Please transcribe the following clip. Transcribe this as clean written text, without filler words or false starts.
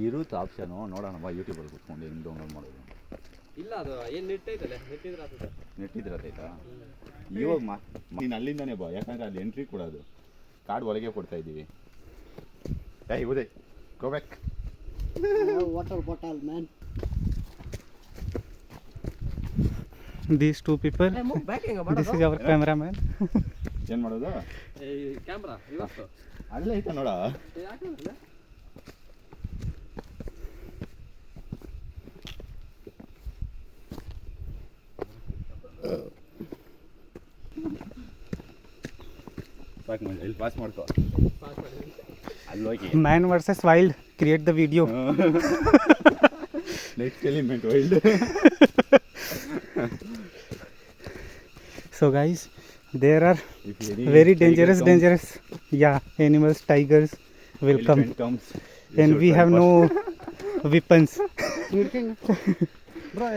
ಇರುತ್ತೆ ಆಪ್ಷನು, ನೋಡೋಣ ಬಾ ಯೂಟ್ಯೂಬಲ್ಲಿ ಕೂತ್ಕೊಂಡು ಹೆಂಗೆ ಡೌನ್ಲೋಡ್ ಮಾಡೋದು. ಇಲ್ಲ ಅದು ಏನು ನೆಟ್ ಐತಲ್ಲ, ನೆಟ್ ಇದ್ರೆ ಆಗ್ತದೆ. ನೆಟ್ ಇದ್ರೆ ಆಯ್ತಾ ಇವಾಗ ನೀನು ಅಲ್ಲಿಂದಾನೇ ಬಾ, ಯಾಕಂದರೆ ಅಲ್ಲಿ ಎಂಟ್ರಿ ಕೊಡೋದು ಕಾರ್ಡ್ ಒಳಗೆ ಕೊಡ್ತಾ ಇದ್ದೀವಿ. ಏಯ್ Uday go back. Water bottle man. These two people. This is our cameraman. ಏನು ಮಾಡೋದು? ಕ್ಯಾಮ್ರಾ ಇವತ್ತು ಅಲ್ಲೇ ಐತಾ ನೋಡ. ಇಲ್ಲಿ ಪಾಸ್ ಮಾಡ್ಕೋ. ಅಲ್ಲಿ ಹೋಗಿ Man versus wild. Create the video. Next element wild. So guys, there are very dangerous animals, tigers will come, and we have no weapons. Bro,